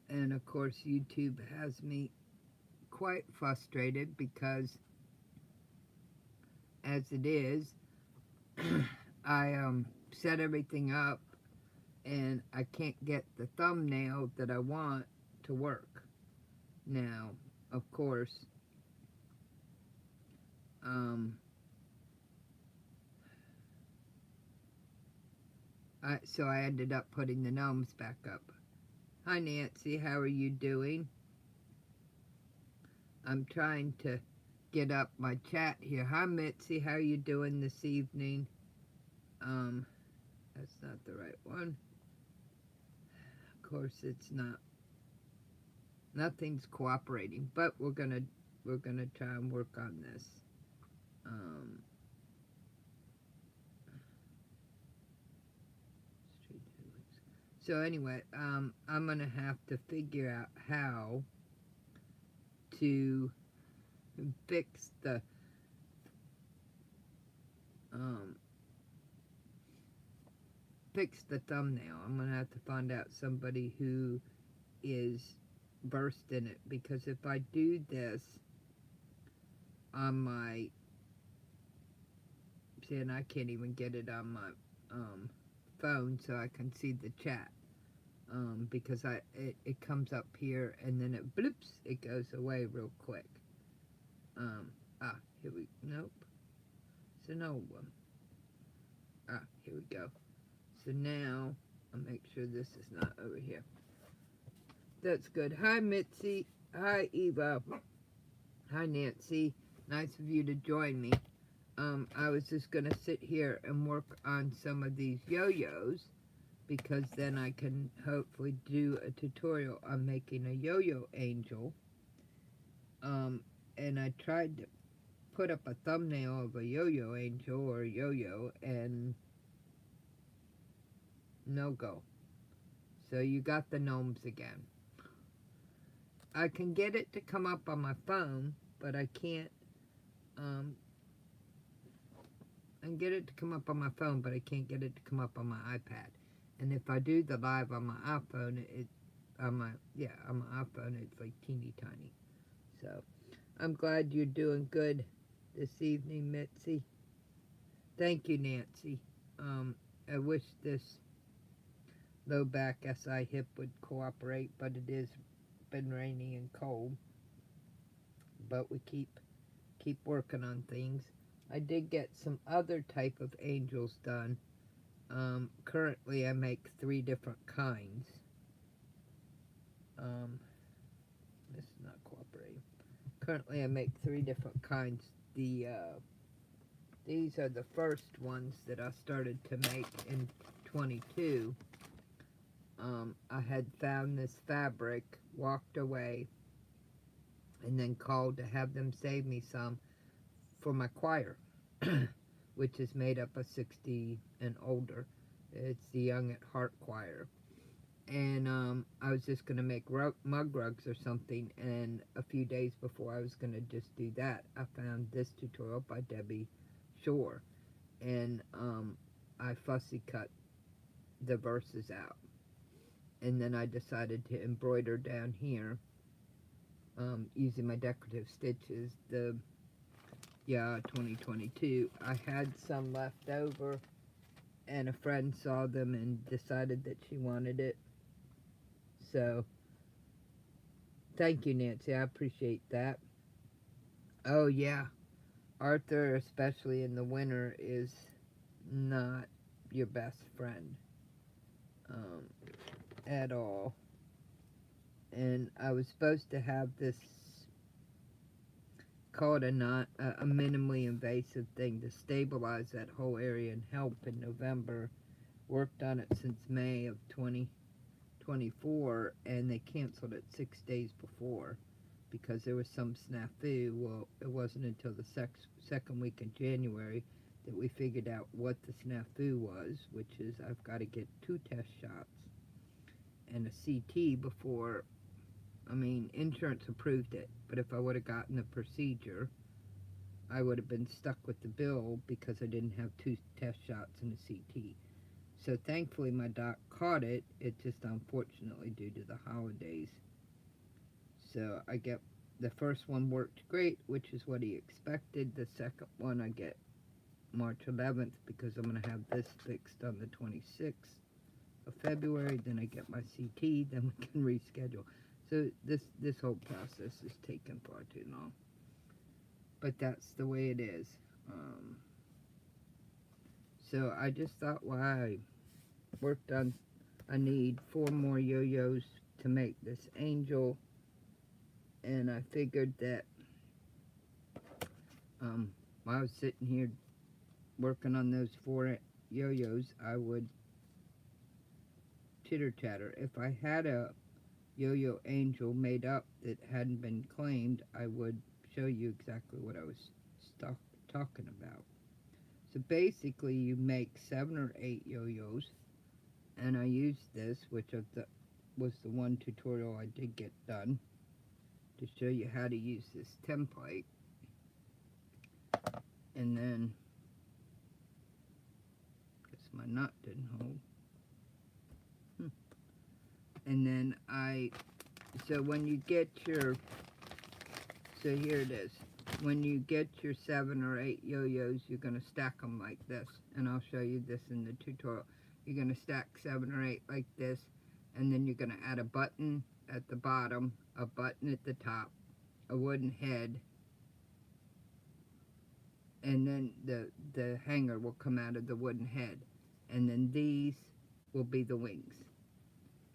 And of course, YouTube has me quite frustrated because, as it is, I set everything up and I can't get the thumbnail that I want to work. Now, of course, um, so I ended up putting the gnomes back up. Hi Nancy, how are you doing? I'm trying to get up my chat here. Hi Mitzi, how are you doing this evening? That's not the right one. Of course it's not. Nothing's cooperating, but we're gonna try and work on this. Um, so anyway, I'm gonna have to figure out how to fix the um, fix the thumbnail. I'm gonna have to find out somebody who is versed in it, because if I do this on my, see, and I can't even get it on my phone so I can see the chat, because it comes up here and then it bloops, it goes away real quick. Here we, nope, it's an old one. Here we go. So now I'll make sure this is not over here. That's good. Hi Mitzi. Hi Eva. Hi Nancy. Nice of you to join me. I was just gonna sit here and work on some of these yo-yos, because then I can hopefully do a tutorial on making a yo-yo angel. And I tried to put up a thumbnail of a yo-yo angel or a yo-yo, and no go. So you got the gnomes again. I can get it to come up on my phone, but I can't, I can get it to come up on my phone, but I can't get it to come up on my iPad. And if I do the live on my iPhone, on my iPhone, it's like teeny tiny. So, I'm glad you're doing good this evening, Mitzi. Thank you, Nancy. I wish this low back SI hip would cooperate, but it is been rainy and cold. But we keep working on things. I did get some other type of angels done. Currently I make 3 different kinds. This is not cooperating. Currently I make 3 different kinds. These are the first ones that I started to make in 22. I had found this fabric, walked away, and then called to have them save me some for my choir, which is made up of 60 and older. It's the Young at Heart Choir. And I was just going to make mug rugs or something, and a few days before I was going to just do that, I found this tutorial by Debbie Shore, and I fussy cut the verses out. And then I decided to embroider down here using my decorative stitches. 2022. I had some left over, and a friend saw them and decided that she wanted it. So, thank you, Nancy. I appreciate that. Oh, yeah. Arthur, especially in the winter, is not your best friend at all. And I was supposed to have this called a minimally invasive thing to stabilize that whole area and help in November. Worked on it since May of 2024, and they canceled it 6 days before because there was some snafu. Well, it wasn't until the second week in January that we figured out what the snafu was, which is I've got to get 2 test shots and a CT before. I mean, insurance approved it, but if I would have gotten the procedure, I would have been stuck with the bill because I didn't have 2 test shots and a CT. So thankfully my doc caught it. It just unfortunately due to the holidays. So I get the first one worked great, which is what he expected. The second one I get March 11th because I'm going to have this fixed on the 26th of February. Then I get my CT. Then we can reschedule. So this whole process is taking far too long. But that's the way it is. So I just thought while I worked on, I need 4 more yo-yos to make this angel. And I figured that while I was sitting here working on those 4 yo-yos, I would chitter-chatter. If I had a yo-yo angel made up that hadn't been claimed, I would show you exactly what I was talking about. So basically you make 7 or 8 yo-yos, and I used this, which was the one tutorial I did get done, to show you how to use this template. And then, guess my nut didn't hold. And then so when you get your, so here it is. When you get your 7 or 8 yo-yos, you're going to stack them like this. And I'll show you this in the tutorial. You're going to stack 7 or 8 like this. And then you're going to add a button at the bottom, a button at the top, a wooden head. And then the hanger will come out of the wooden head. And then these will be the wings.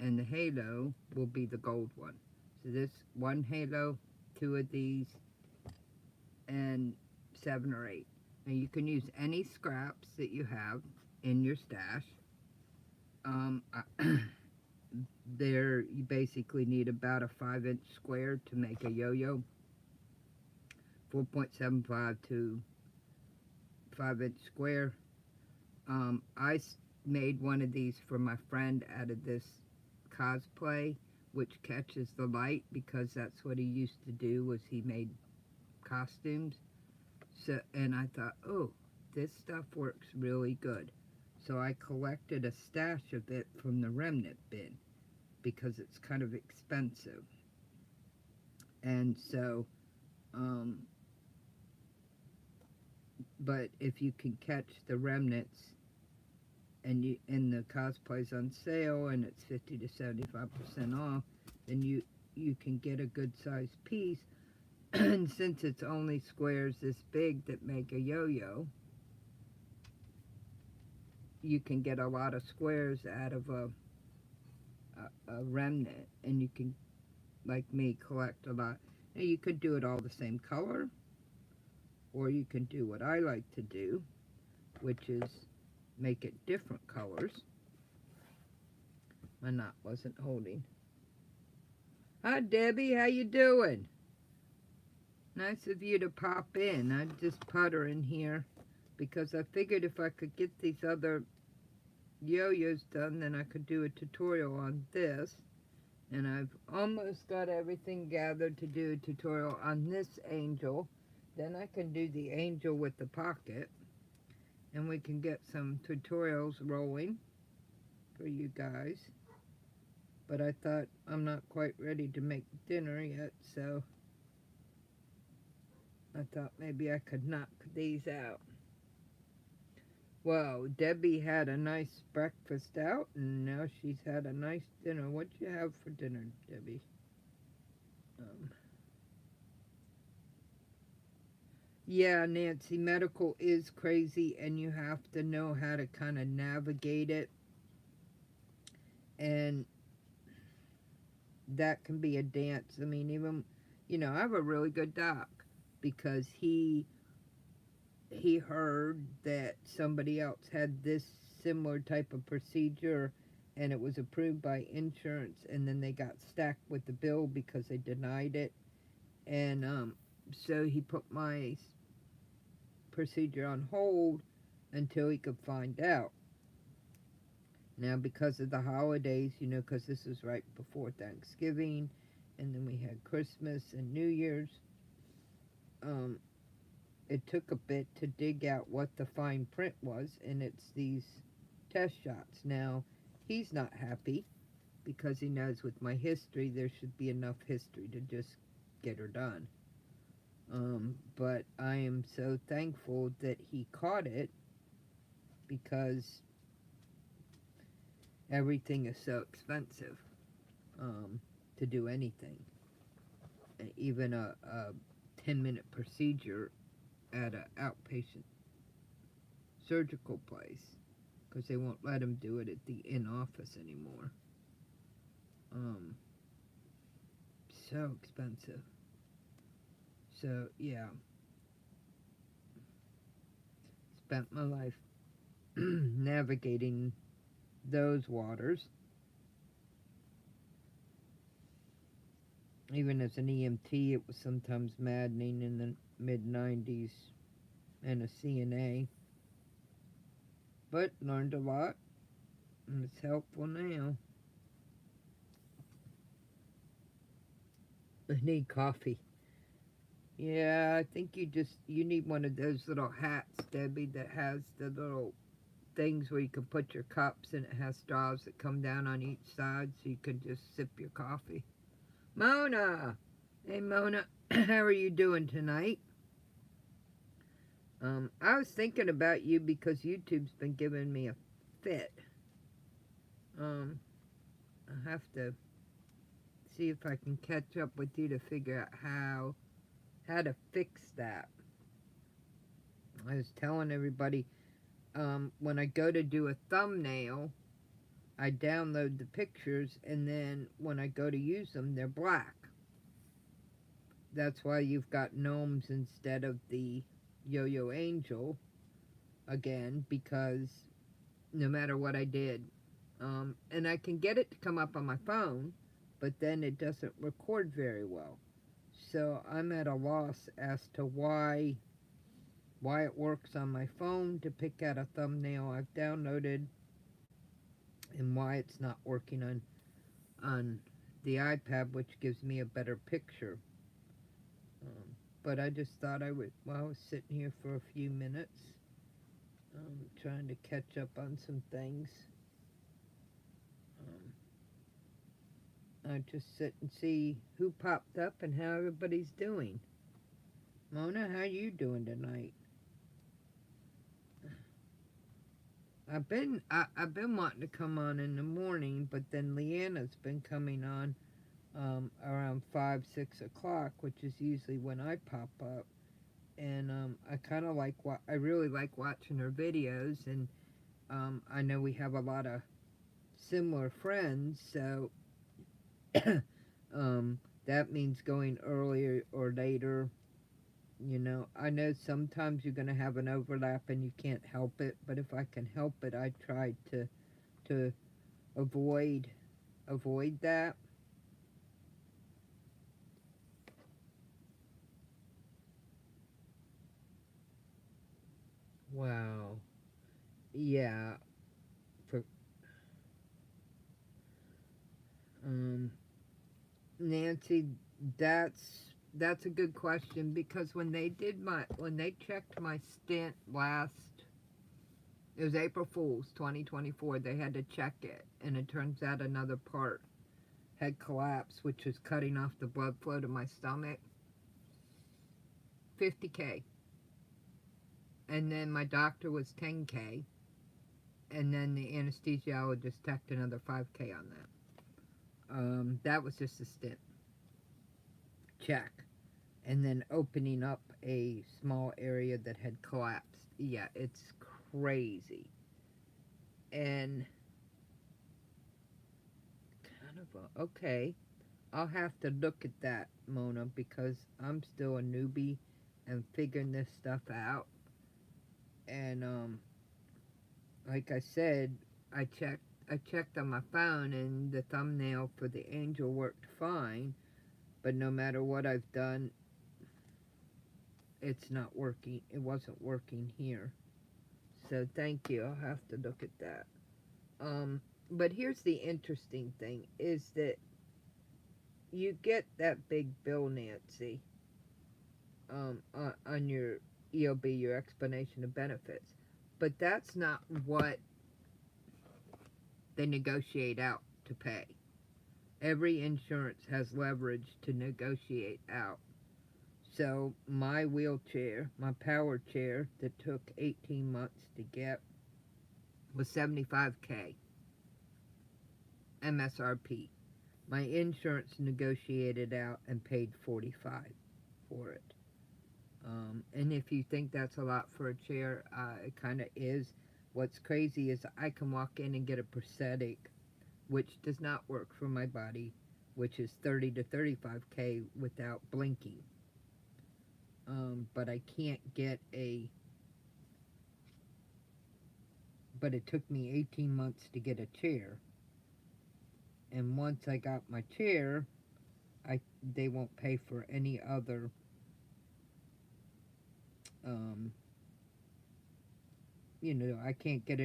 And the halo will be the gold one. So this 1 halo, 2 of these, and 7 or 8. Now you can use any scraps that you have in your stash. There you basically need about a 5-inch square to make a yo-yo. 4.75 to 5-inch square. I made one of these for my friend out of this cosplay, which catches the light, because that's what he used to do, was he made costumes. So, and I thought, oh, this stuff works really good. So I collected a stash of it from the remnant bin, because it's kind of expensive. And so, but if you can catch the remnants, and the cosplay's on sale and it's 50 to 75% off, then you can get a good sized piece. And since it's only squares this big that make a yo-yo, you can get a lot of squares out of a remnant, and you can, like me, collect a lot. Now you could do it all the same color, or you can do what I like to do, which is make it different colors. My knot wasn't holding. Hi Debbie, how you doing? Nice of you to pop in. I'm just puttering here because I figured if I could get these other yo-yos done, then I could do a tutorial on this. And I've almost got everything gathered to do a tutorial on this angel. Then I can do the angel with the pocket, and we can get some tutorials rolling for you guys. But I thought I'm not quite ready to make dinner yet, so I thought maybe I could knock these out. Well, Debbie had a nice breakfast out, and now she's had a nice dinner. What'd you have for dinner, Debbie? Yeah, Nancy, medical is crazy, and you have to know how to kind of navigate it. And that can be a dance. I mean, even, I have a really good doc, because he heard that somebody else had this similar type of procedure, and it was approved by insurance, and then they got stacked with the bill because they denied it. And so he put my procedure on hold until he could find out. Now, because of the holidays, because this was right before Thanksgiving, and then we had Christmas and New Year's, it took a bit to dig out what the fine print was, and it's these test shots. Now, he's not happy because he knows with my history there should be enough history to just get her done. But I am so thankful that he caught it because everything is so expensive to do anything. Even a 10-minute procedure at an outpatient surgical place, because they won't let him do it at the in-office anymore. So expensive. So, yeah. Spent my life navigating those waters. Even as an EMT, it was sometimes maddening in the mid-90s, and a CNA. But learned a lot, and it's helpful now. I need coffee. Yeah, I think you need one of those little hats, Debbie, that has the little things where you can put your cups, and it has straws that come down on each side so you can just sip your coffee. Mona! Hey, Mona, how are you doing tonight? I was thinking about you because YouTube's been giving me a fit. I have to see if I can catch up with you to figure out how to fix that. I was telling everybody, when I go to do a thumbnail, I download the pictures, and then when I go to use them, they're black. That's why you've got gnomes instead of the Yo-Yo Angel again, because no matter what I did, and I can get it to come up on my phone, but then it doesn't record very well. So I'm at a loss as to why it works on my phone to pick out a thumbnail I've downloaded, and why it's not working on the iPad, which gives me a better picture. But I just thought I would, while I was sitting here for a few minutes, trying to catch up on some things, I just sit and see who popped up and how everybody's doing. Mona, how you doing tonight? I've been wanting to come on in the morning, but then Leanna's been coming on around 5, 6 o'clock, which is usually when I pop up. And I kind of I really like watching her videos, and I know we have a lot of similar friends, so that means going earlier or later. You know, I know sometimes you're going to have an overlap and you can't help it, but if I can help it, I try to avoid that. Wow. Yeah. For, Nancy, that's a good question, because when they checked my stent last, it was April Fool's 2024, they had to check it, and it turns out another part had collapsed, which was cutting off the blood flow to my stomach. $50K. And then my doctor was $10K. And then the anesthesiologist tacked another $5K on that. That was just a stent check. And then opening up a small area that had collapsed. Yeah, it's crazy. And kind of okay. I'll have to look at that, Mona, because I'm still a newbie and figuring this stuff out. And like I said, I checked on my phone, and the thumbnail for the angel worked fine, but no matter what I've done, it's not working. It wasn't working here. So thank you. I'll have to look at that. But here's the interesting thing, is that you get that big bill, Nancy, on your EOB, your explanation of benefits. But that's not what they negotiate out to pay. Every insurance has leverage to negotiate out. So my wheelchair, my power chair that took 18 months to get was $75K MSRP. My insurance negotiated out and paid $45 for it. And if you think that's a lot for a chair, it kind of is. What's crazy is I can walk in and get a prosthetic, which does not work for my body, which is 30 to 35K without blinking. But I can't get but it took me 18 months to get a chair. And once I got my chair, they won't pay for any other I can't get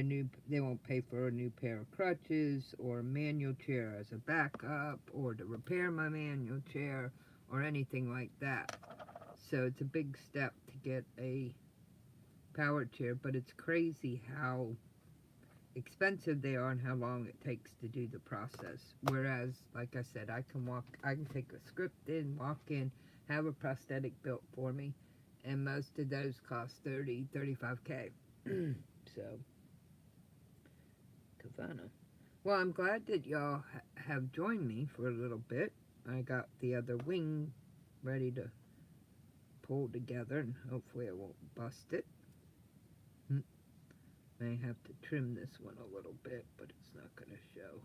they won't pay for a new pair of crutches or a manual chair as a backup or to repair my manual chair or anything like that. So it's a big step to get a power chair, but it's crazy how expensive they are and how long it takes to do the process. Whereas, like I said, I can take a script in, walk in, have a prosthetic built for me, and most of those cost 30, 35K. So, Kavana. Well, I'm glad that y'all have joined me for a little bit. I got the other wing ready to pull together, and hopefully I won't bust it. May have to trim this one a little bit, but it's not going to show.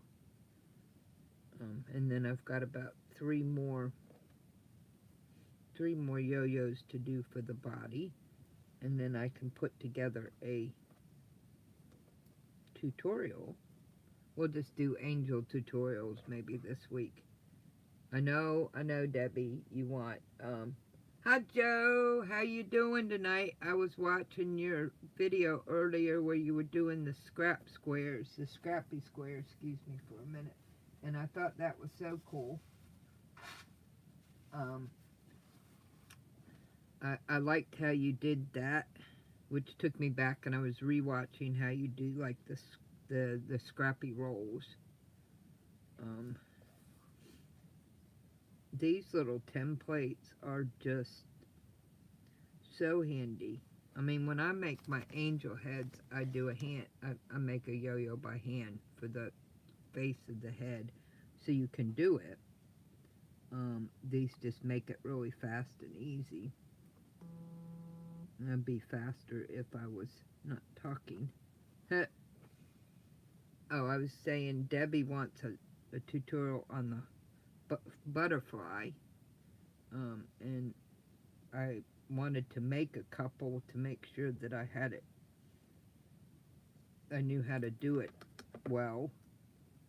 And then I've got about three more yo-yos to do for the body, and then I can put together a tutorial. We'll just do angel tutorials maybe this week. I know, Debbie, you want, hi, Joe, how you doing tonight? I was watching your video earlier where you were doing the scrappy squares, excuse me for a minute, and I thought that was so cool. I liked how you did that, which took me back, and I was rewatching how you do like the scrappy rolls. These little templates are just so handy. I mean, when I make my angel heads, I do I make a yo-yo by hand for the face of the head, so you can do it. These just make it really fast and easy. I'd be faster if I was not talking. Oh, I was saying Debbie wants a tutorial on the butterfly, and I wanted to make a couple to make sure that I knew how to do it well,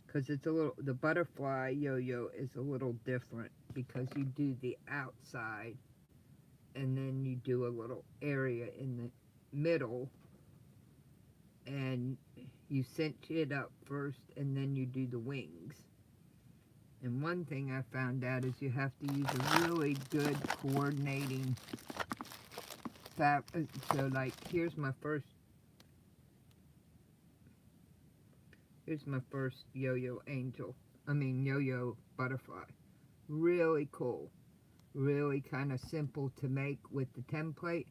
because the butterfly yo-yo is a little different, because you do the outside and then you do a little area in the middle and you cinch it up first and then you do the wings. And one thing I found out is you have to use a really good coordinating fabric. So like here's my first yo-yo yo-yo butterfly. Really cool. Really kind of simple to make with the template.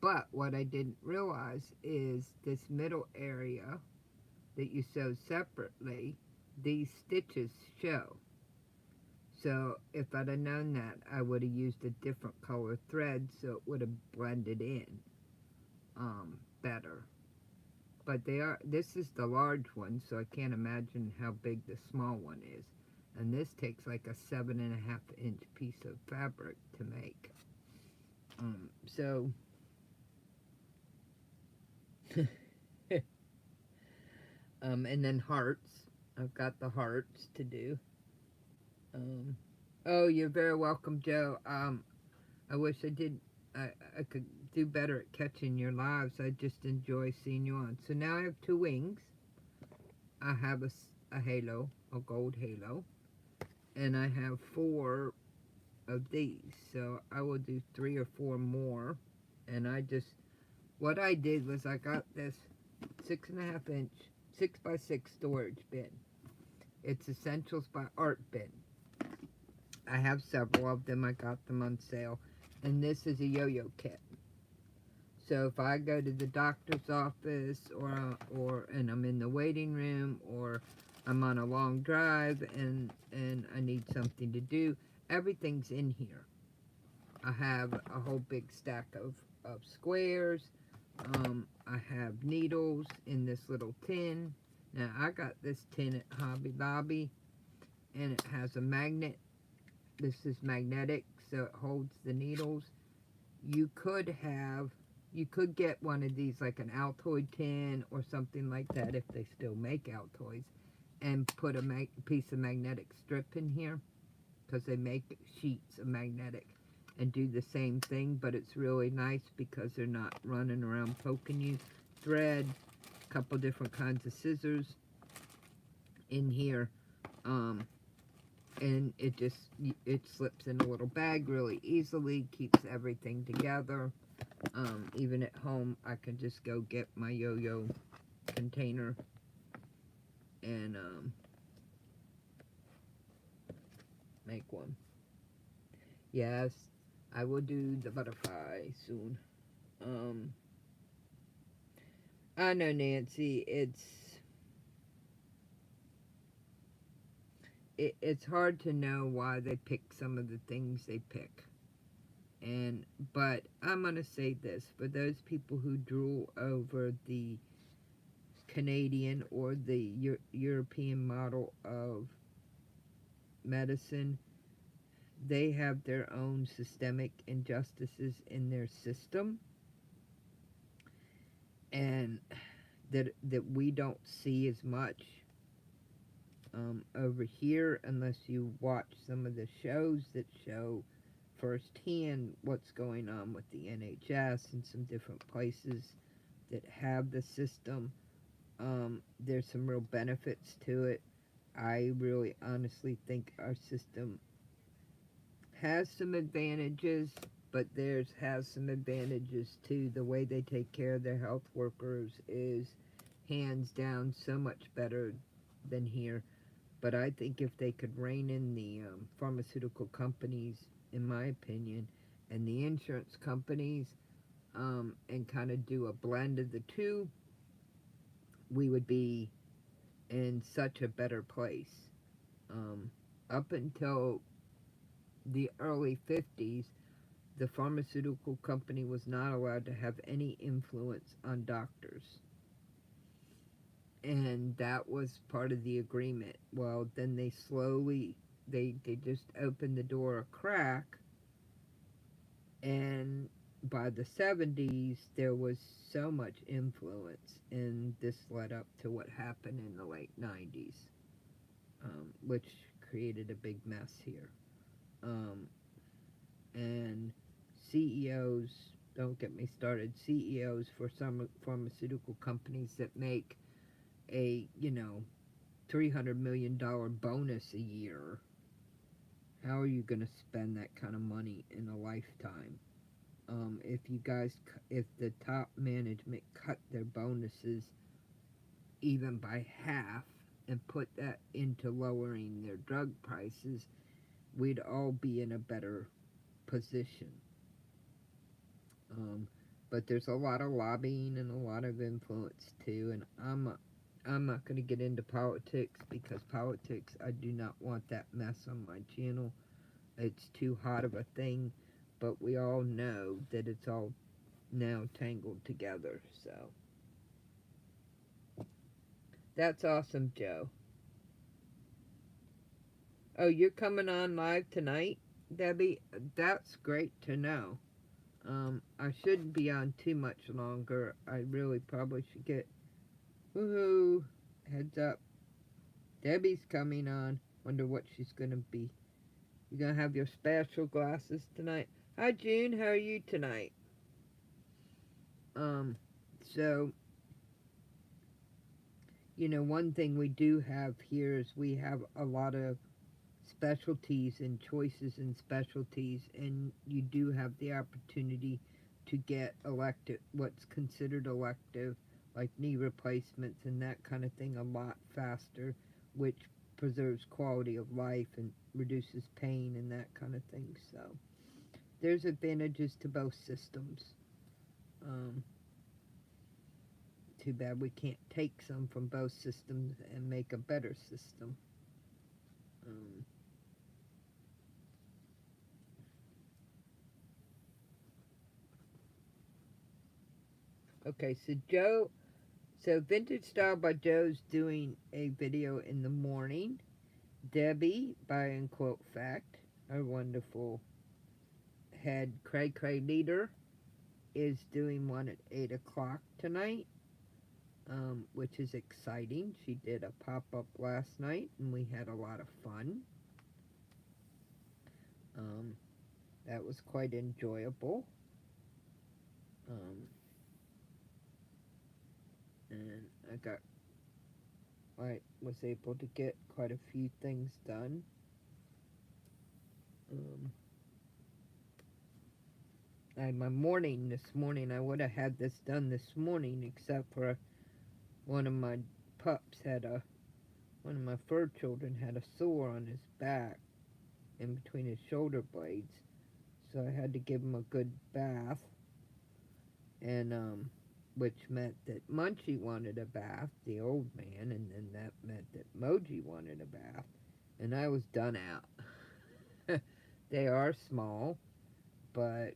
But what I didn't realize is this middle area that you sew separately, these stitches show. So if I'd have known that, I would have used a different color thread so it would have blended in better. But this is the large one, so I can't imagine how big the small one is. And this takes like a 7.5-inch piece of fabric to make. And then hearts. I've got the hearts to do. Oh, you're very welcome, Joe. I wish I could do better at catching your lives. I just enjoy seeing you on. So now I have 2 wings. I have a halo, a gold halo. And I have 4 of these. So I will do 3 or 4 more. And what I did was I got this 6.5-inch 6x6 storage bin. It's Essentials by Art Bin. I have several of them. I got them on sale. And this is a yo-yo kit. So if I go to the doctor's office and I'm in the waiting room, or I'm on a long drive and I need something to do, everything's in here. I have a whole big stack of squares. I have needles in this little tin. Now I got this tin at Hobby Lobby, and it has a magnet. This is magnetic, so it holds the needles. You could get one of these, like an Altoid tin or something like that, if they still make Altoids, and put a piece of magnetic strip in here, because they make sheets of magnetic, and do the same thing, but it's really nice because they're not running around poking you. Thread, a couple different kinds of scissors in here, and it slips in a little bag really easily, keeps everything together. Even at home, I can just go get my yo-yo container and make one. Yes, I will do the butterfly soon. I know, Nancy, it's hard to know why they pick some of the things they pick. But I'm going to say this, for those people who drool over the Canadian or the European model of medicine, they have their own systemic injustices in their system, and that we don't see as much over here, unless you watch some of the shows that show firsthand what's going on with the NHS and some different places that have the system. There's some real benefits to it. I really honestly think our system has some advantages, but theirs has some advantages too. The way they take care of their health workers is hands down so much better than here. But I think if they could rein in the pharmaceutical companies, in my opinion, and the insurance companies, and kind of do a blend of the two, we would be in such a better place. Up until the early 50s, the pharmaceutical company was not allowed to have any influence on doctors. And that was part of the agreement. Well, then they slowly, they just opened the door a crack, and by the 70s, there was so much influence, and this led up to what happened in the late 90s, which created a big mess here. And CEOs, don't get me started, CEOs for some pharmaceutical companies that make a, $300 million bonus a year. How are you going to spend that kind of money in a lifetime? If the top management cut their bonuses even by half and put that into lowering their drug prices, we'd all be in a better position. But there's a lot of lobbying and a lot of influence too, and I'm not going to get into politics, because politics, I do not want that mess on my channel. It's too hot of a thing, but we all know that it's all now tangled together, so. That's awesome, Joe. Oh, you're coming on live tonight, Debbie? That's great to know. I shouldn't be on too much longer. I really probably should get... Woohoo! Heads up. Debbie's coming on. Wonder what she's gonna be. You gonna have your special glasses tonight? Hi, June. How are you tonight? So, one thing we do have here is we have a lot of specialties and choices in specialties, and you do have the opportunity to get what's considered elective like knee replacements and that kind of thing a lot faster, which preserves quality of life and reduces pain and that kind of thing. So there's advantages to both systems. Um, Too bad we can't take some from both systems and make a better system. Um, okay, so Vintage Style by Joe's doing a video in the morning. Debbie, by and quote fact, our wonderful head cray cray leader, is doing one at 8 o'clock tonight, which is exciting. She did a pop-up last night, and we had a lot of fun. Um, that was quite enjoyable. And I was able to get quite a few things done. I had my morning this morning. I would have had this done this morning, except for one of my one of my fur children had a sore on his back in between his shoulder blades. So I had to give him a good bath, and which meant that Munchie wanted a bath, the old man, and then that meant that Moji wanted a bath, and I was done out. They are small, but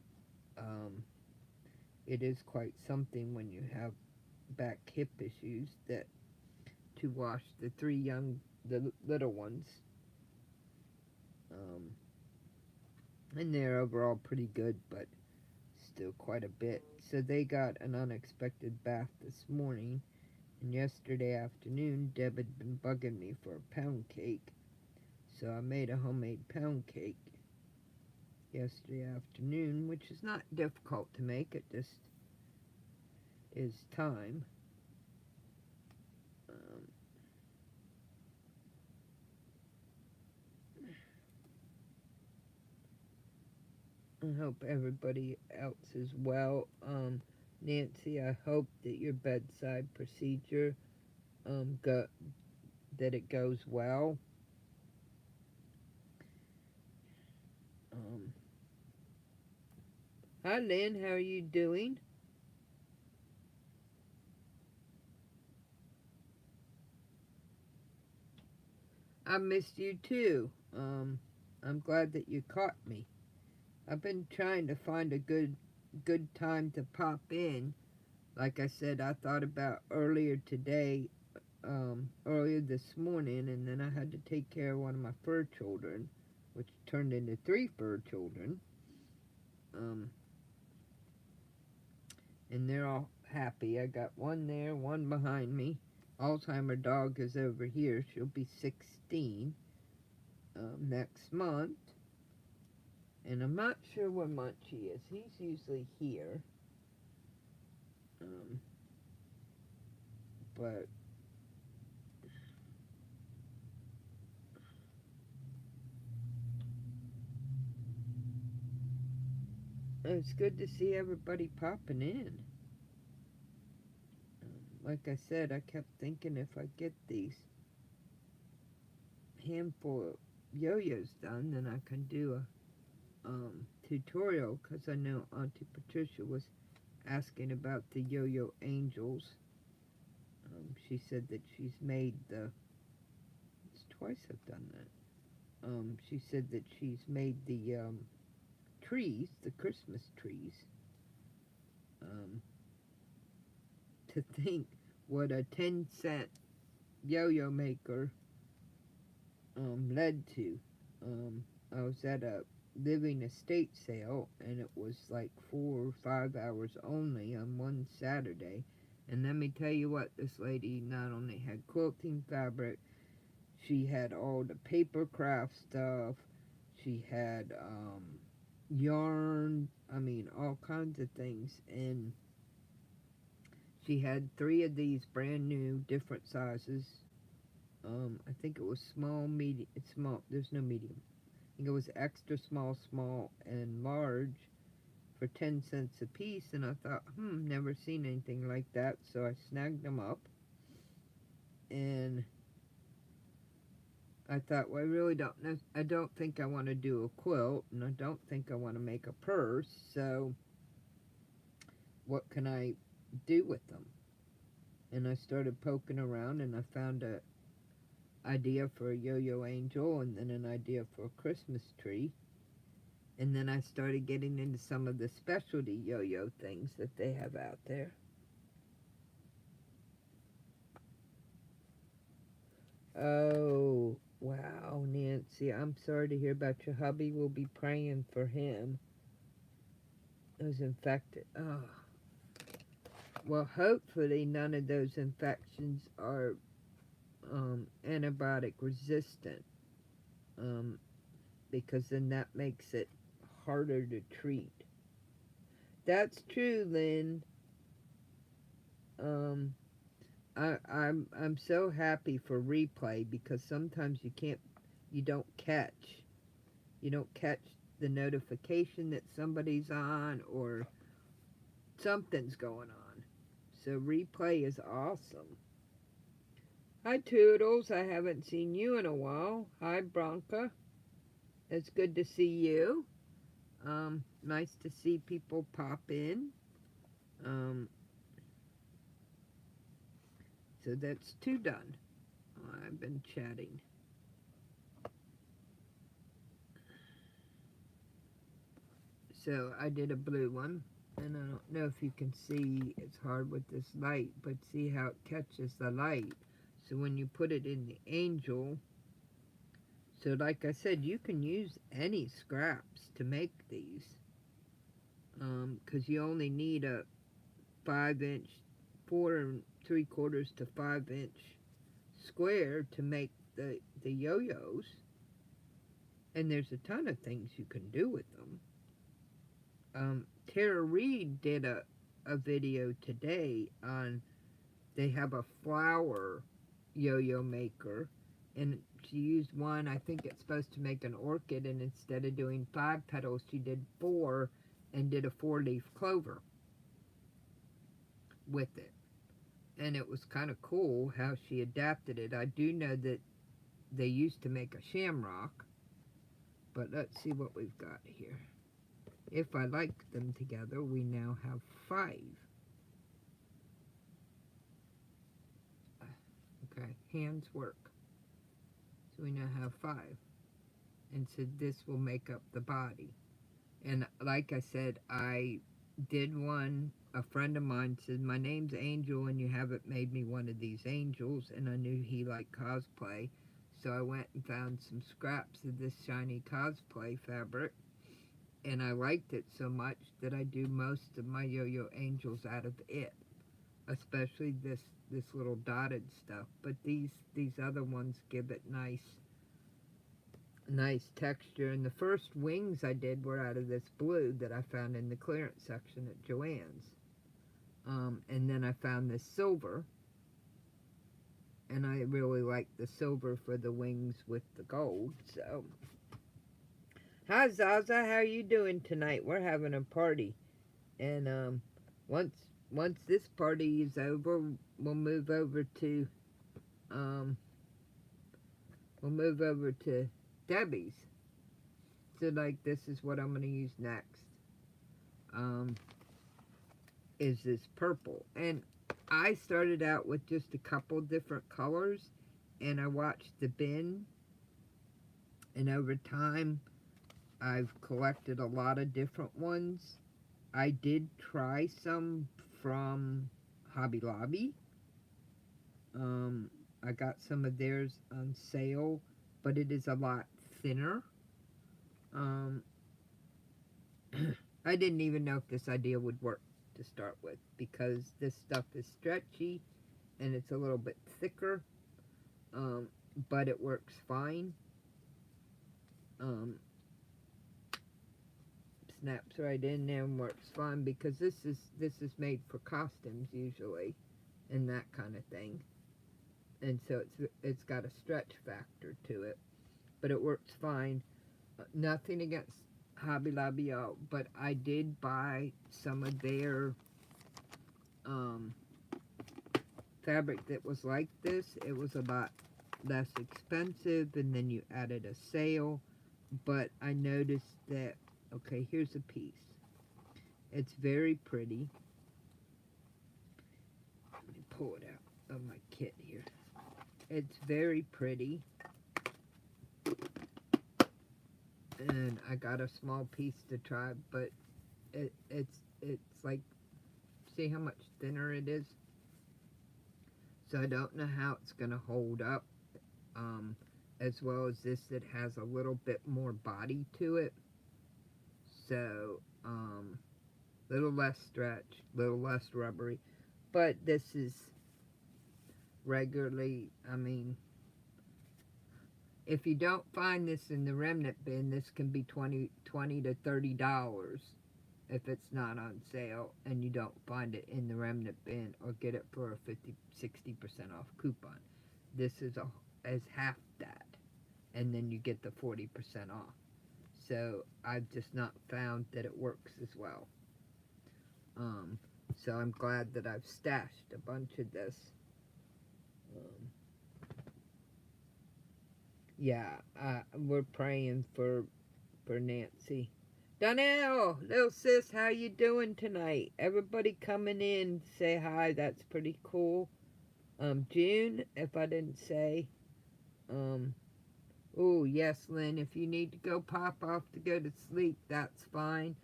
it is quite something when you have back hip issues that to wash the little ones. And they're overall pretty good, but still quite a bit. So they got an unexpected bath this morning, and yesterday afternoon Deb had been bugging me for a pound cake, so I made a homemade pound cake yesterday afternoon, which is not difficult to make, it just is time. I hope everybody else is well. Nancy, I hope that your bedside procedure that it goes well. Hi, Lynn. How are you doing? I missed you too. I'm glad that you caught me. I've been trying to find a good time to pop in. Like I said, I thought about earlier today, earlier this morning, and then I had to take care of one of my fur children, which turned into 3 fur children. And they're all happy. I got one there, one behind me. Alzheimer dog is over here. She'll be 16 next month. And I'm not sure where Munchie is. He's usually here. But it's good to see everybody popping in. Like I said, I kept thinking if I get these handful of yo-yos done, then I can do a tutorial, because I know Auntie Patricia was asking about the yo-yo angels. She said that she's made it's twice I've done that. She said that she's made the trees, the Christmas trees. To think what a 10-cent yo-yo maker led to. I was at a living estate sale, and it was like 4 or 5 hours only on one Saturday. And let me tell you what, this lady not only had quilting fabric, she had all the paper craft stuff, she had yarn, I mean all kinds of things, and she had 3 of these brand new different sizes. I think it was small, medium, small, there's no medium. I think it was extra small, small, and large for 10 cents a piece, and I thought, never seen anything like that, so I snagged them up, and I thought, well, I really don't know, I don't think I want to do a quilt, and I don't think I want to make a purse, so what can I do with them? And I started poking around, and I found a idea for a yo-yo angel, and then an idea for a Christmas tree. And then I started getting into some of the specialty yo-yo things that they have out there. Oh, wow, Nancy, I'm sorry to hear about your hubby. We'll be praying for him. It was infected. Oh. Well, hopefully none of those infections are antibiotic resistant, because then that makes it harder to treat. That's true, Lynn. I'm so happy for replay, because sometimes you don't catch the notification that somebody's on or something's going on. So replay is awesome. Hi Toodles, I haven't seen you in a while. Hi Bronca, it's good to see you. Nice to see people pop in. So that's 2 done. I've been chatting. So I did a blue one, and I don't know if you can see, it's hard with this light, but see how it catches the light. So when you put it in the angel, so like I said, you can use any scraps to make these, because you only need a 5-inch, 4 3/4 to 5-inch square to make the yo-yos, and there's a ton of things you can do with them. Tara Reid did a video today on, they have a flower yo-yo maker, and she used one, I think it's supposed to make an orchid, and instead of doing 5 petals, she did 4 and did a 4-leaf clover with it. And it was kind of cool how she adapted it. I do know that they used to make a shamrock, but let's see what we've got here. If I like them together, we now have 5. Okay, hands work. So we now have 5. And so this will make up the body. And like I said, I did one, a friend of mine said, my name's Angel and you haven't made me one of these angels, and I knew he liked cosplay, so I went and found some scraps of this shiny cosplay fabric, and I liked it so much that I do most of my yo-yo angels out of it, especially this little dotted stuff, but these other ones give it nice texture. And the first wings I did were out of this blue that I found in the clearance section at Joann's. And then I found this silver, and I really like the silver for the wings with the gold. So, hi Zaza, how are you doing tonight? We're having a party, and once this party is over, we'll move over to Debbie's. So like, this is what I'm going to use next. Is this purple, and I started out with just a couple different colors, and I watched the bin, and over time I've collected a lot of different ones. I did try some from Hobby Lobby. I got some of theirs on sale, but it is a lot thinner. I didn't even know if this idea would work to start with, because this stuff is stretchy and it's a little bit thicker, but it works fine. Snaps right in there and works fine, because this is made for costumes usually and that kind of thing, and so it's got a stretch factor to it, but it works fine. Nothing against Hobby Lobby, y'all. But I did buy some of their fabric that was like this. It was a lot less expensive, and then you added a sale. But I noticed that, okay, here's a piece. It's very pretty. Let me pull it out of my kit here. It's very pretty. And I got a small piece to try, but it's like, see how much thinner it is? So I don't know how it's going to hold up, as well as this that has a little bit more body to it. So, little less stretch, little less rubbery. But this is regularly, I mean, if you don't find this in the remnant bin, this can be $20 to $30 if it's not on sale and you don't find it in the remnant bin or get it for a 60% off coupon. This is half that, and then you get the 40% off. So I've just not found that it works as well. So I'm glad that I've stashed a bunch of this. Yeah, we're praying for Nancy. Donnell, little sis, how you doing tonight? Everybody coming in, say hi. That's pretty cool. June, if I didn't say. Oh, yes, Lynn, if you need to go pop off to go to sleep, that's fine.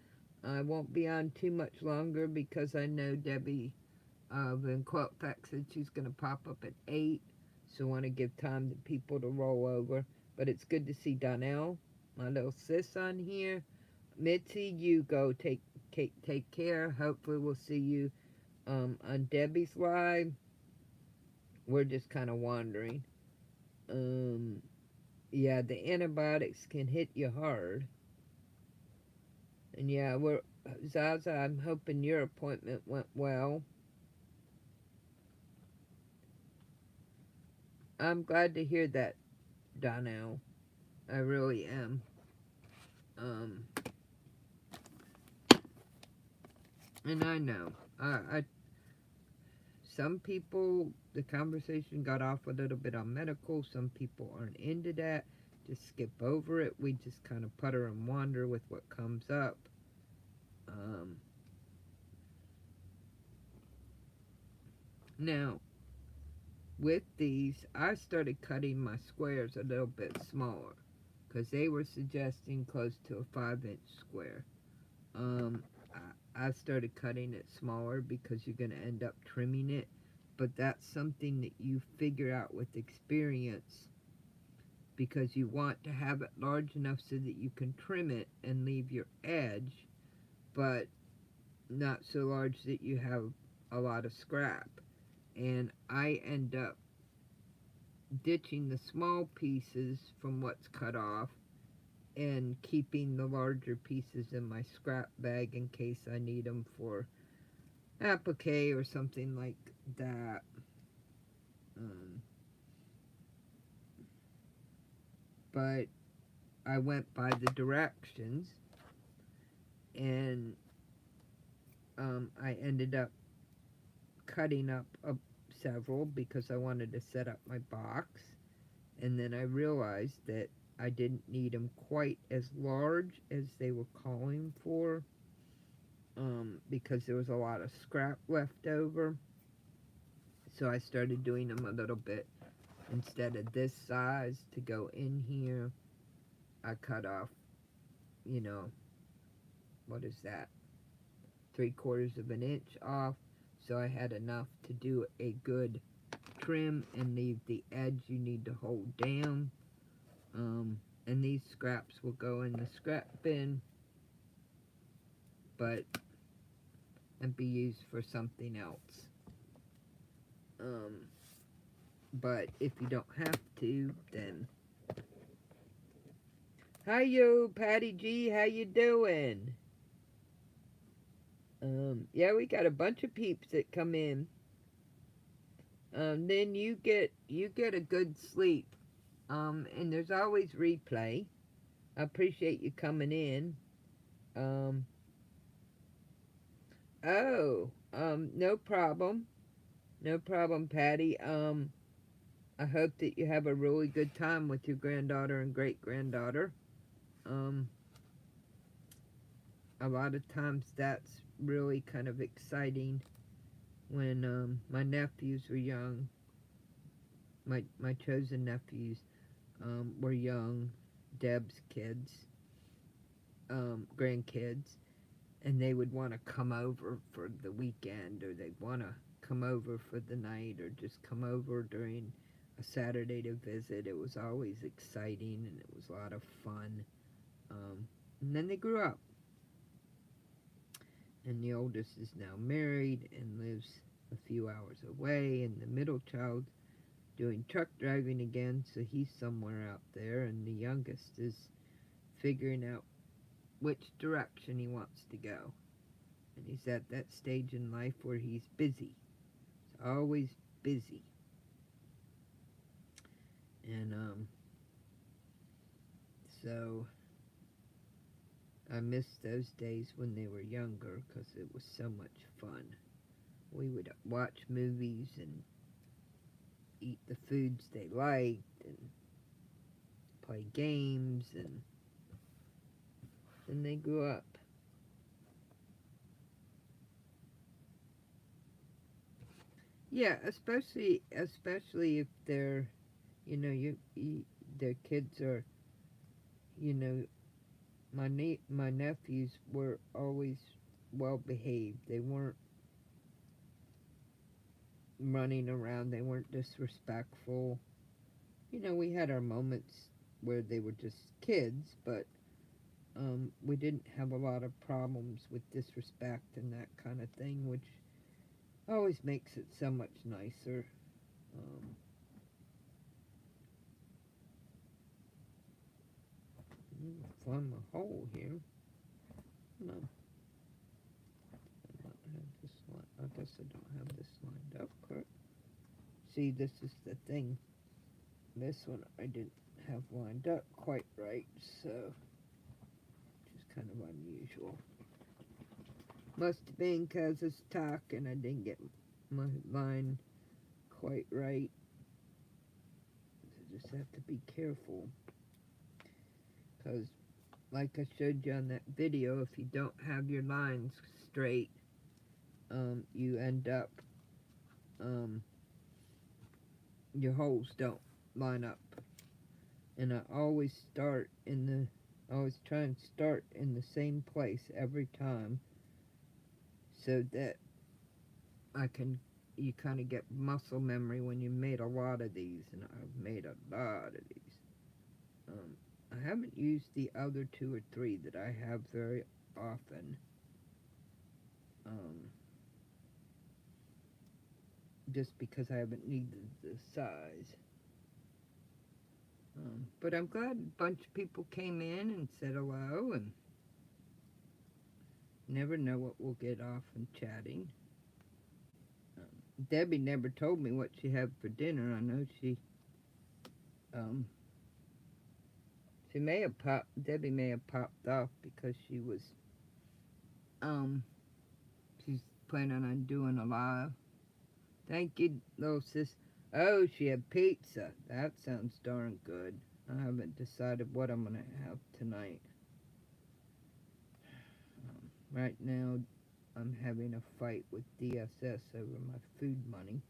I won't be on too much longer because I know Debbie in Quilt Pack said she's going to pop up at 8. So I want to give time to people to roll over. But it's good to see Donnell, my little sis, on here. Mitzi, you go take care. Hopefully we'll see you on Debbie's live. We're just kind of wandering. Yeah, the antibiotics can hit you hard. And yeah, Zaza, I'm hoping your appointment went well. I'm glad to hear that, Donnell. I really am. And I know, some people, the conversation got off a little bit on medical. Some people aren't into that. Just skip over it. We just kind of putter and wander with what comes up. Now, with these, I started cutting my squares a little bit smaller because they were suggesting close to a 5-inch square. I started cutting it smaller because you're going to end up trimming it, but that's something that you figure out with experience, because you want to have it large enough so that you can trim it and leave your edge, but not so large that you have a lot of scrap. And I end up ditching the small pieces from what's cut off and keeping the larger pieces in my scrap bag in case I need them for applique or something like that. But I went by the directions, and I ended up cutting up several because I wanted to set up my box, and then I realized that I didn't need them quite as large as they were calling for, because there was a lot of scrap left over. So I started doing them a little bit, instead of this size to go in here, I cut off, what is that, 3/4 of an inch off, so I had enough to do a good trim and leave the edge you need to hold down. And these scraps will go in the scrap bin, and be used for something else. But if you don't have to, then hi yo, Patty G, how you doing? Yeah, we got a bunch of peeps that come in. Then you get a good sleep. And there's always replay. I appreciate you coming in. Um, no problem. No problem, Patty. I hope that you have a really good time with your granddaughter and great-granddaughter. Um, a lot of times that's really kind of exciting when my nephews were young. My chosen nephews were young, Deb's kids, grandkids, and they would want to come over for the weekend, or they'd want to come over for the night, or just come over during a Saturday to visit. It was always exciting, and it was a lot of fun. And then they grew up, and the oldest is now married and lives a few hours away, and the middle child doing truck driving again, so he's somewhere out there, and the youngest is figuring out which direction he wants to go. And he's at that stage in life where he's busy. He's always busy. And so I miss those days when they were younger, because it was so much fun. We would watch movies and eat the foods they liked and play games, and then they grew up. Yeah, especially if they're, their kids are, you know, my nephews were always well behaved. They weren't running around. They weren't disrespectful. We had our moments where they were just kids, but we didn't have a lot of problems with disrespect and that kind of thing, which always makes it so much nicer. Find my hole here. No. I don't have this line. I guess I don't have this lined up correct. See, this is the thing. This one I didn't have lined up quite right, so which is kind of unusual. Must have been because it's talk and I didn't get my line quite right. So just have to be careful, because like I showed you on that video, if you don't have your lines straight, you end up, your holes don't line up. And I always try and start in the same place every time, so that you kind of get muscle memory when you made a lot of these, and I've made a lot of these. I haven't used the other 2 or 3 that I have very often. Just because I haven't needed the size. But I'm glad a bunch of people came in and said hello, and never know what we'll get off in chatting. Debbie never told me what she had for dinner. I know Debbie may have popped off because she was, she's planning on doing a live. Thank you, little sis. Oh, she had pizza. That sounds darn good. I haven't decided what I'm going to have tonight. Right now, I'm having a fight with DSS over my food money,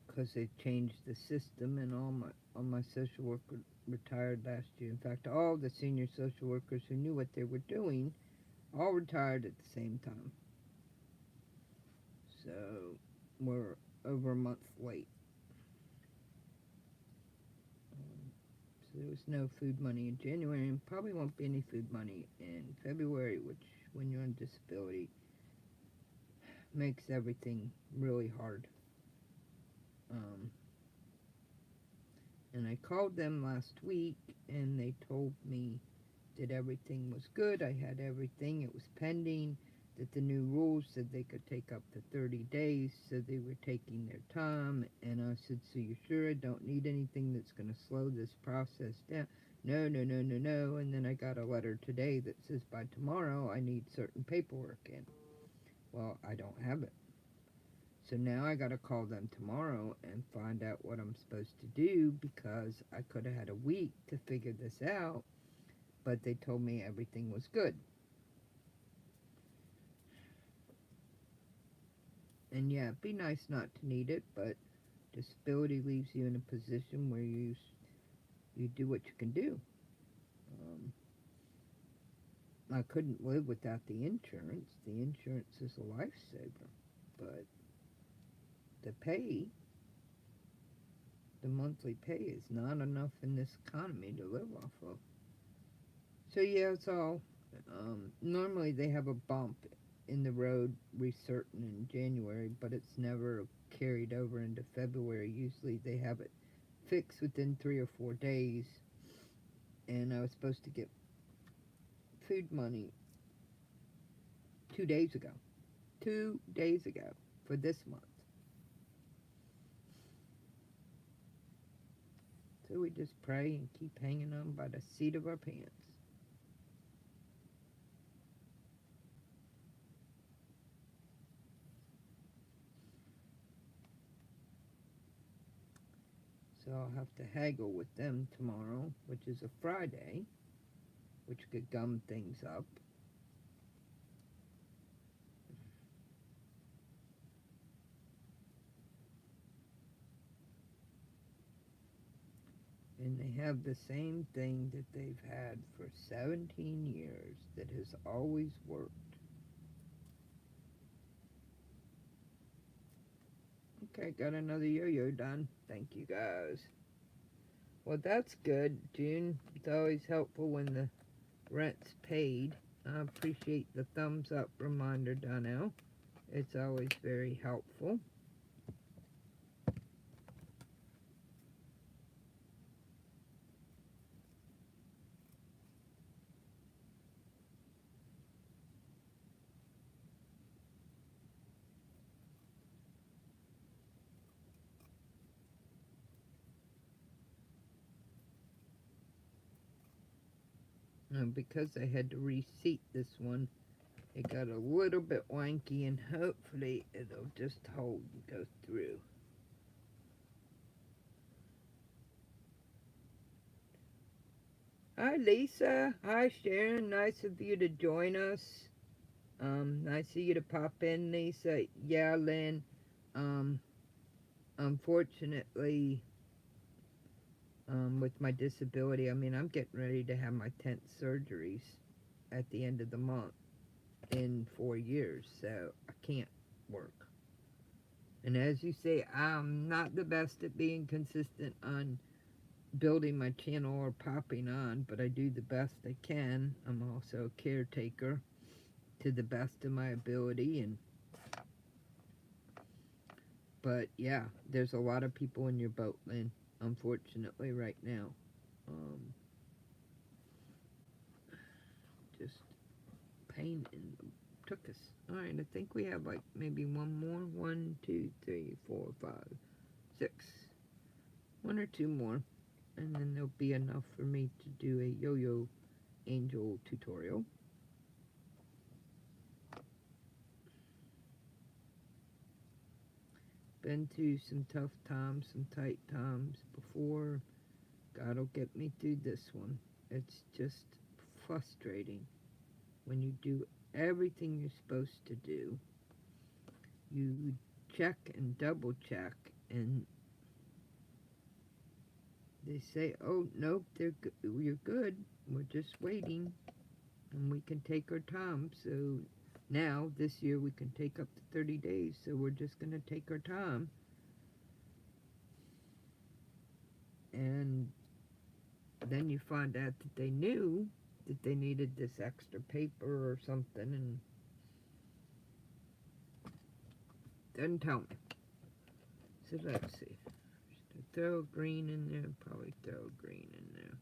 because they changed the system, and all my social workers retired last year. In fact, all the senior social workers who knew what they were doing all retired at the same time. So we're over a month late. So there was no food money in January, and probably won't be any food money in February, which, when you're on disability, makes everything really hard. And I called them last week, and they told me that everything was good. I had everything. It was pending. that the new rules said they could take up to 30 days, so they were taking their time. And I said, so you sure I don't need anything that's going to slow this process down? No, no, no, no, no. And then I got a letter today that says by tomorrow I need certain paperwork in. Well, I don't have it. So now I got to call them tomorrow and find out what I'm supposed to do, because I could have had a week to figure this out, but they told me everything was good. And yeah, it'd be nice not to need it, but disability leaves you in a position where you do what you can do. I couldn't live without the insurance. The insurance is a lifesaver, but the pay, the monthly pay, is not enough in this economy to live off of. So yeah, it's all. Normally they have a bump in the road recertain in January, but it's never carried over into February. Usually they have it fixed within 3 or 4 days, and I was supposed to get food money 2 days ago. 2 days ago for this month. So we just pray and keep hanging on by the seat of our pants. So I'll have to haggle with them tomorrow, which is a Friday, which could gum things up. And they have the same thing that they've had for 17 years that has always worked. Okay, got another yo-yo done. Thank you, guys. Well, that's good, June. It's always helpful when the rent's paid. I appreciate the thumbs up reminder, Donnell. It's always very helpful. And because I had to reseat this one, it got a little bit wanky, and hopefully it'll just hold and go through. Hi, Lisa. Hi, Sharon. Nice of you to join us. Nice of you to pop in, Lisa. Yeah, Lynn. Unfortunately, with my disability, I mean, I'm getting ready to have my 10th surgeries at the end of the month in 4 years, so I can't work. And as you say, I'm not the best at being consistent on building my channel or popping on, but I do the best I can. I'm also a caretaker to the best of my ability, but yeah, there's a lot of people in your boat, Lynn, unfortunately, right now. Just pain in the tuchus. Alright, I think we have like maybe one more. 1, 2, 3, 4, 5, 6. 1 or 2 more. And then there'll be enough for me to do a yo-yo angel tutorial. Been through some tough times, some tight times before. God'll get me through this one. It's just frustrating when you do everything you're supposed to do. You check and double check, and they say, oh, nope, you're good. We're just waiting, and we can take our time. So now, this year, we can take up to 30 days, so we're just going to take our time. And then you find out that they knew that they needed this extra paper or something, and didn't tell me. So let's see. Throw green in there, probably throw green in there.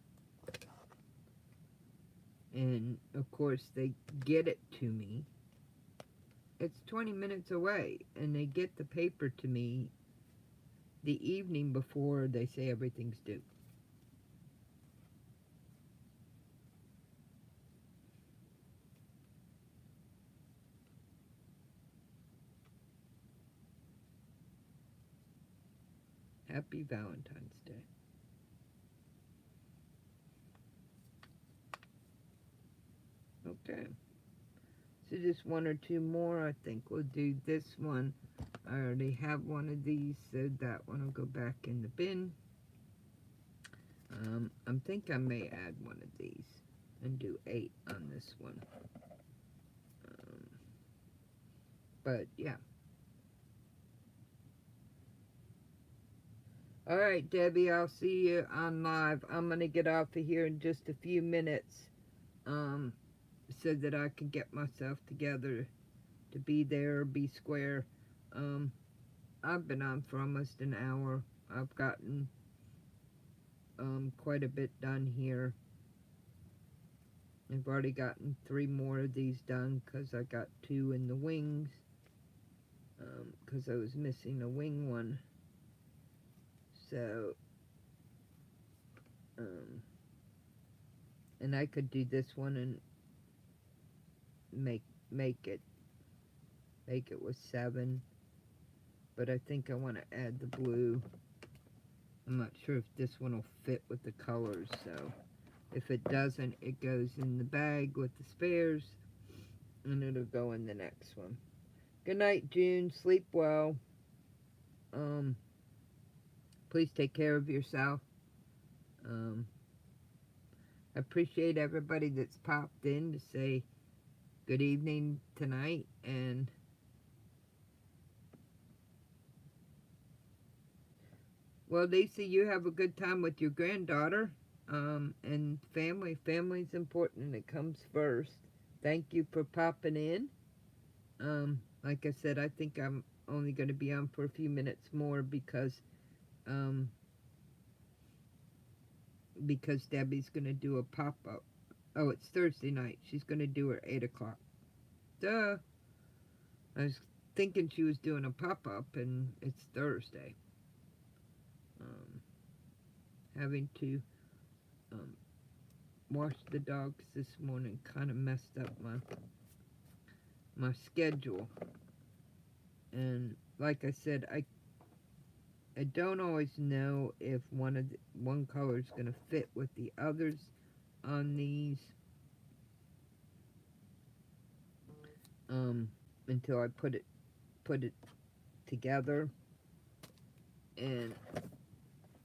And of course they get it to me it's 20 minutes away, and they get the paper to me the evening before they say everything's due. Happy Valentine's Day. Okay. So just one or two more. I think we'll do this one. I already have one of these, so that one will go back in the bin. I think I may add one of these and do 8 on this one. But yeah. Alright, Debbie, I'll see you on live. I'm going to get off of here in just a few minutes so that I can get myself together to be there, be square. I've been on for almost an hour. I've gotten quite a bit done here. I've already gotten 3 more of these done because I got 2 in the wings because I was missing a wing one. So, and I could do this one and make it with 7, but I think I want to add the blue. I'm not sure if this one will fit with the colors, so if it doesn't, it goes in the bag with the spares, and it'll go in the next one. Good night, June. Sleep well. Please take care of yourself. I appreciate everybody that's popped in to say good evening tonight, and well, Lisa, you have a good time with your granddaughter, and family's important, and it comes first. Thank you for popping in. Like I said, I think I'm only going to be on for a few minutes more because Debbie's going to do a pop-up. Oh, it's Thursday night. She's going to do her 8 o'clock. Duh. I was thinking she was doing a pop-up, and it's Thursday. Having to wash the dogs this morning kind of messed up my schedule. And like I said, I don't always know if one color is going to fit with the others on these until I put it together. And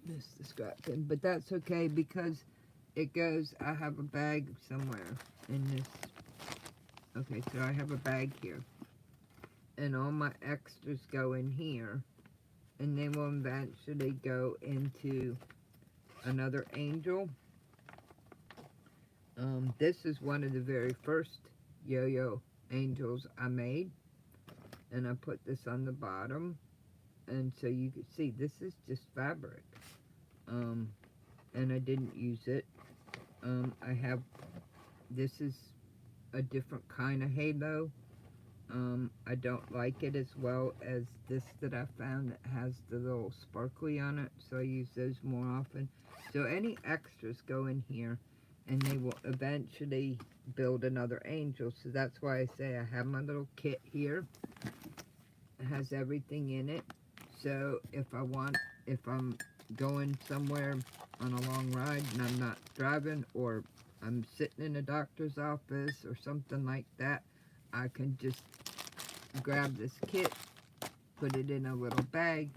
this is scratching, but that's okay because it goes. I have a bag somewhere in this. Okay, so I have a bag here, and all my extras go in here, and they will eventually go into another angel. This is one of the very first yo-yo angels I made, and I put this on the bottom, and so you can see this is just fabric, and I didn't use it. This is a different kind of halo. I don't like it as well as this that I found that has the little sparkly on it, so I use those more often. So any extras go in here, and they will eventually build another angel. So that's why I say I have my little kit here. It has everything in it. So if I'm going somewhere on a long ride and I'm not driving, or I'm sitting in a doctor's office or something like that, I can just grab this kit, put it in a little bag,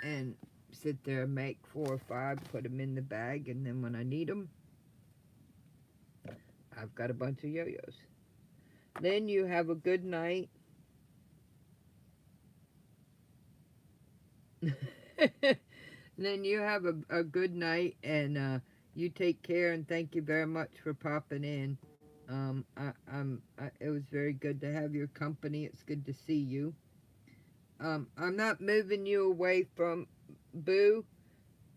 and sit there and make 4 or 5, put them in the bag, and then when I need them, I've got a bunch of yo-yos. Then you have a good night. Then you have a good night, and you take care, and thank you very much for popping in. It was very good to have your company. It's good to see you. I'm not moving you away from Boo.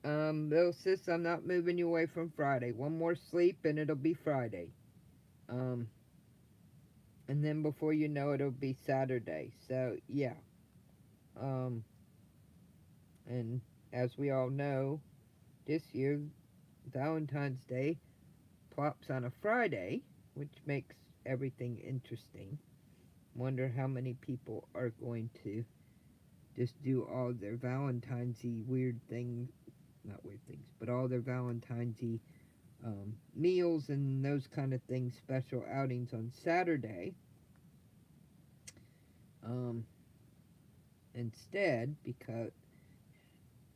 Little sis, I'm not moving you away from Friday. One more sleep and it'll be Friday. And then before you know it, it'll be Saturday. So, yeah. Um, and as we all know, this year, Valentine's Day plops on a Friday, which makes everything interesting. Wonder how many people are going to just do all their Valentine's-y weird things, not weird things, but all their Valentine's-y meals and those kind of things, special outings on Saturday. Um, Instead, because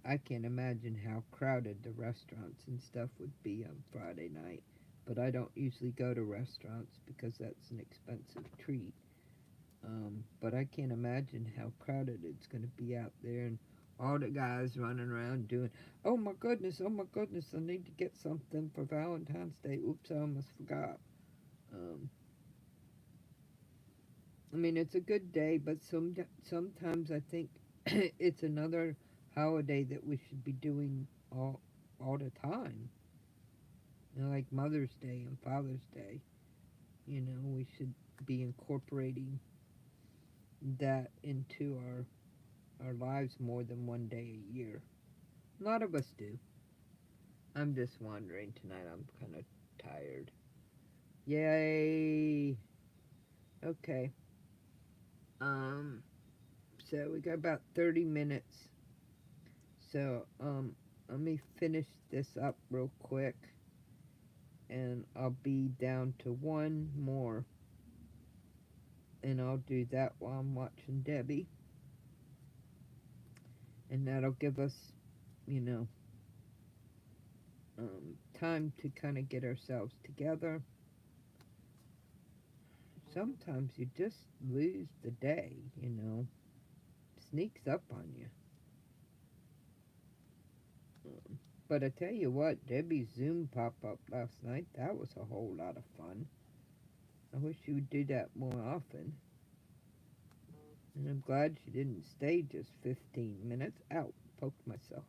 I can't imagine how crowded the restaurants and stuff would be on Friday night. But I don't usually go to restaurants because that's an expensive treat. But I can't imagine how crowded it's going to be out there, and all the guys running around doing, oh my goodness, I need to get something for Valentine's Day. Oops, I almost forgot. Um, I mean, it's a good day, but sometimes I think it's another holiday that we should be doing all the time. You know, like Mother's Day and Father's Day. You know, we should be incorporating that into our lives more than one day a year. A lot of us do. I'm just wandering tonight. I'm kind of tired. Yay! Okay. Um. So we got about 30 minutes. So let me finish this up real quick, and I'll be down to one more, and I'll do that while I'm watching Debbie, and that'll give us, you know, time to kind of get ourselves together. Sometimes you just lose the day, you know, sneaks up on you. But I tell you what, Debbie's Zoom pop-up last night, that was a whole lot of fun. I wish she would do that more often. And I'm glad she didn't stay just 15 minutes. Ow, poked myself.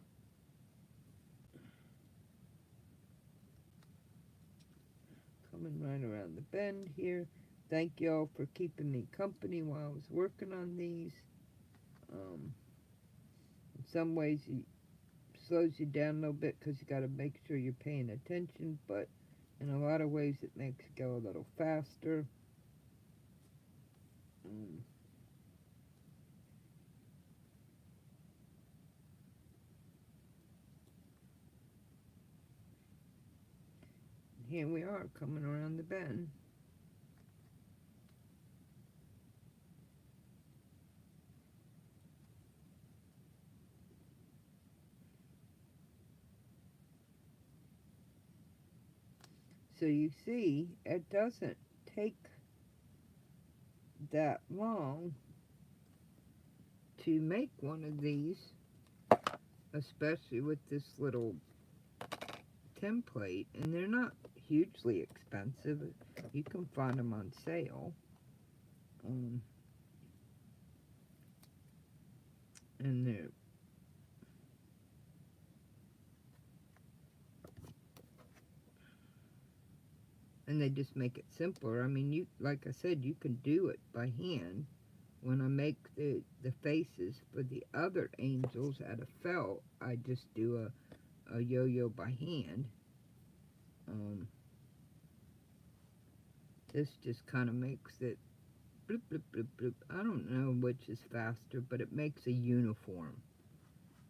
Coming right around the bend here. Thank y'all for keeping me company while I was working on these. In some ways, it slows you down a little bit because you got to make sure you're paying attention, but in a lot of ways, it makes it go a little faster. Here we are coming around the bend. So you see, it doesn't take that long to make one of these, especially with this little template, and they're not hugely expensive. You can find them on sale. And they're and they just make it simpler. I mean, you, like I said, you can do it by hand. When I make the faces for the other angels out of felt, I just do a yo-yo by hand. This just kind of makes it bloop, bloop, bloop, bloop. I don't know which is faster, but it makes a uniform.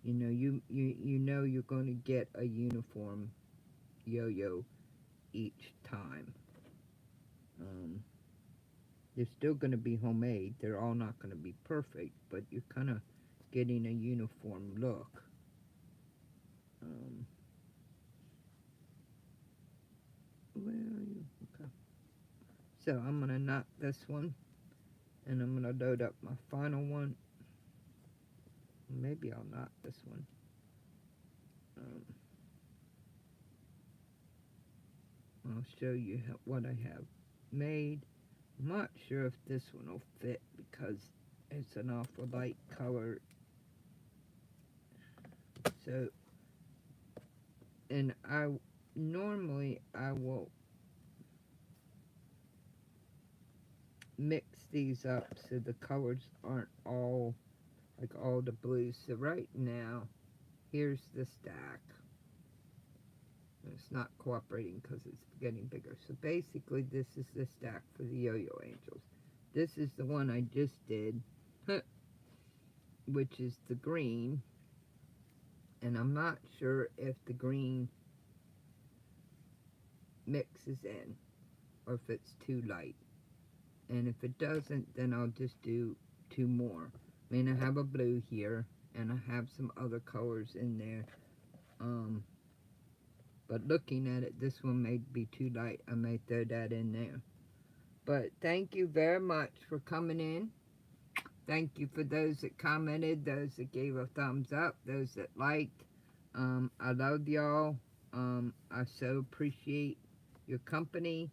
You know, you know you're going to get a uniform yo-yo each time. They're still going to be homemade. They're all not going to be perfect, but you're kind of getting a uniform look. Where are you? Okay. So I'm going to knot this one, and I'm going to load up my final one. Maybe I'll knot this one. I'll show you what I have made. I'm not sure if this one will fit because it's an awful light color. So, and normally I will mix these up so the colors aren't all like all the blues. So right now, here's the stack. It's not cooperating because it's getting bigger. So basically, this is the stack for the Yo-Yo Angels. This is the one I just did, which is the green. And I'm not sure if the green mixes in or if it's too light. And if it doesn't, then I'll just do 2 more. I mean, I have a blue here, and I have some other colors in there. But looking at it, this one may be too light. I may throw that in there. But thank you very much for coming in. Thank you for those that commented, those that gave a thumbs up, those that liked. I love y'all. I so appreciate your company.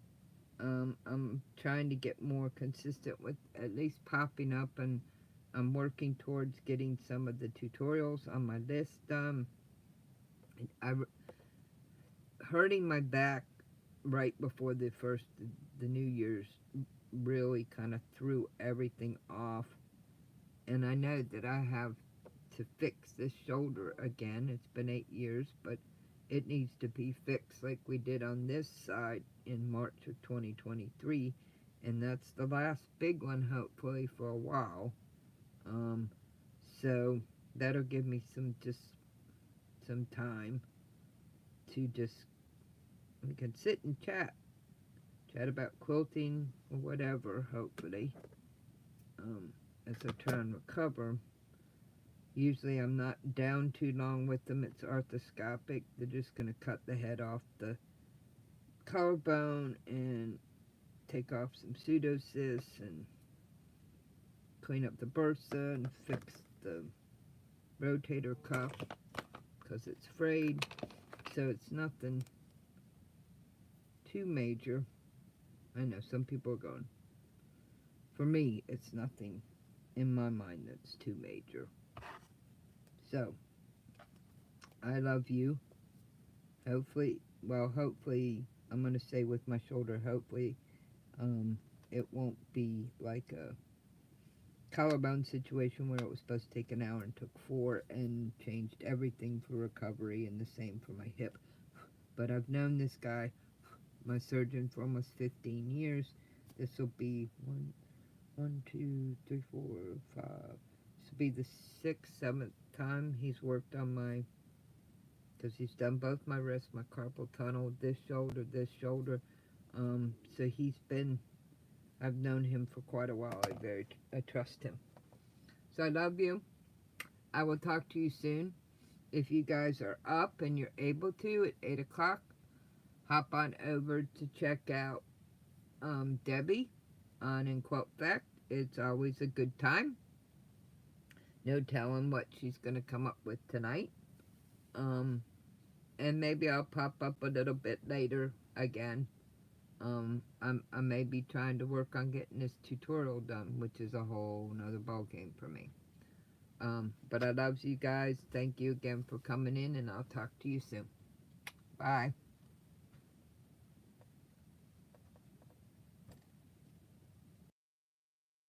I'm trying to get more consistent with at least popping up, and I'm working towards getting some of the tutorials on my list done. Hurting my back right before the New Year's really kind of threw everything off, and I know that I have to fix this shoulder again. It's been 8 years, but it needs to be fixed like we did on this side in March of 2023, and that's the last big one, hopefully, for a while. So that'll give me some time to we can sit and chat about quilting or whatever, hopefully, as I try and recover. Usually I'm not down too long with them. It's arthroscopic. They're just going to cut the head off the collarbone and take off some pseudocysts and clean up the bursa and fix the rotator cuff because it's frayed. So it's nothing too major. I know some people are going. For me, it's nothing in my mind that's too major. So, I love you. Hopefully, I'm going to say with my shoulder, hopefully, it won't be like a collarbone situation where it was supposed to take an hour and took 4 and changed everything for recovery, and the same for my hip. But I've known this guy, my surgeon, for almost 15 years. This will be 1, 2, 3, 4, 5. This will be the 6th, 7th time he's worked on because he's done both my wrists, my carpal tunnel, this shoulder. So I've known him for quite a while. I trust him. So I love you. I will talk to you soon. If you guys are up and you're able to at 8 o'clock, hop on over to check out Debbie on In Quilt Fact. It's always a good time. No telling what she's going to come up with tonight. And maybe I'll pop up a little bit later again. I may be trying to work on getting this tutorial done, which is a whole nother ball game for me. But I love you guys. Thank you again for coming in, and I'll talk to you soon. Bye.